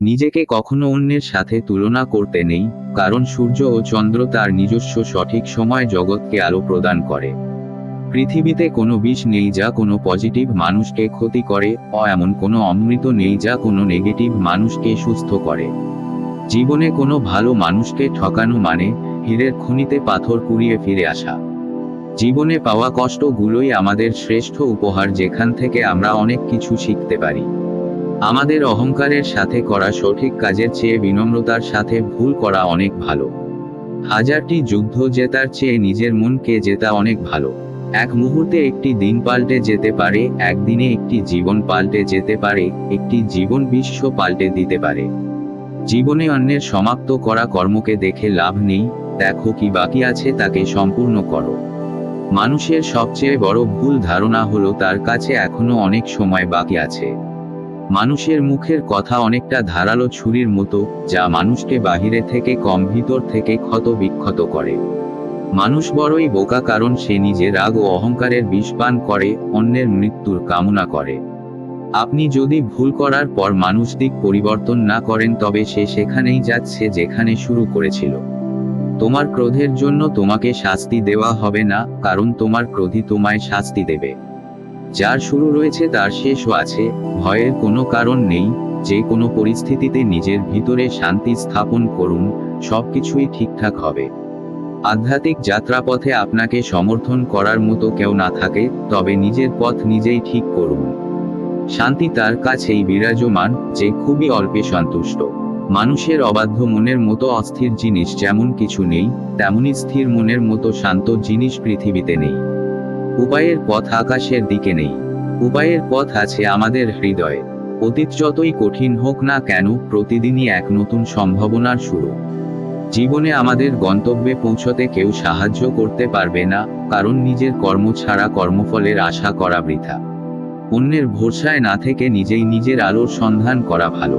নিজেকে কখনো অন্যের সাথে তুলনা করতে নেই, কারণ সূর্য ও চন্দ্র তার নিজস্ব সঠিক সময় জগৎকে আলো প্রদান করে। পৃথিবীতে কোনো বিষ নেই যা কোনো পজিটিভ মানুষকে ক্ষতি করে, এমন কোনো অমৃত নেই যা কোনো নেগেটিভ মানুষকে সুস্থ করে। জীবনে কোনো ভালো মানুষকে ঠকানো মানে হীরের খনিতে পাথর কুড়িয়ে ফিরে আসা। জীবনে পাওয়া কষ্টগুলোই আমাদের শ্রেষ্ঠ উপহার, যেখান থেকে আমরা অনেক কিছু শিখতে পারি। আমাদের অহংকারের সাথে করা সঠিক কাজের চেয়ে বিনম্রতার সাথে ভুল করা অনেক ভালো। হাজারটি যুদ্ধ জেতার চেয়ে নিজের মনকে জেতা অনেক ভালো। এক মুহূর্তে একটি দিন পাল্টে যেতে পারে, একদিনে একটি জীবন পাল্টে যেতে পারে, একটি জীবন বিশ্ব পাল্টে দিতে পারে। জীবনে অন্যের সমাপ্ত করা কর্মকে দেখে লাভ নেই, দেখো কি বাকি আছে তাকে সম্পূর্ণ করো। মানুষের সবচেয়ে বড় ভুল ধারণা হলো তার কাছে এখনো অনেক সময় বাকি আছে। মানুষের মুখের কথা অনেকটা ধারালো ছুরির মতো, যা মানুষকে বাহিরে থেকে কম ভিতর থেকে ক্ষত বিক্ষত করে। মানুষ বড়ই বোকা, কারণ সে নিজে রাগ ও অহংকারের বিষ পান করে, অন্যের মৃত্যুর কামনা করে। আপনি যদি ভুল করার পর মানুষ দিক পরিবর্তন না করেন, তবে সে সেখানেই যাচ্ছে যেখানে শুরু করেছিল। তোমার ক্রোধের জন্য তোমাকে শাস্তি দেওয়া হবে না, কারণ তোমার ক্রোধই তোমায় শাস্তি দেবে। যার শুরু রয়েছে তার শেষও আছে, ভয়ের কোনো কারণ নেই। যে কোনো পরিস্থিতিতে নিজের ভিতরে শান্তি স্থাপন করুন, সবকিছুই ঠিকঠাক হবে। আধ্যাত্মিক যাত্রাপথে আপনাকে সমর্থন করার মতো কেউ না থাকে, তবে নিজের পথ নিজেই ঠিক করুন। শান্তি তার কাছেই বিরাজমান, যে খুবই অল্পে সন্তুষ্ট। মানুষের অবাধ্য মনের মতো অস্থির জিনিস যেমন কিছু নেই, তেমনি স্থির মনের মতো শান্ত জিনিস পৃথিবীতে নেই। উপায়ের পথ আকাশের দিকে নেই, উপায়ের পথ আছে আমাদের হৃদয়ে। অতীত যতই কঠিন হোক না কেন, প্রতিদিনই এক নতুন সম্ভাবনার শুরু। জীবনে আমাদের গন্তব্যে পৌঁছতে কেউ সাহায্য করতে পারবে না, কারণ নিজের কর্ম ছাড়া কর্মফলের আশা করা বৃথা। অন্যের ভরসায় না থেকে নিজেই নিজের আলোর সন্ধান করা ভালো।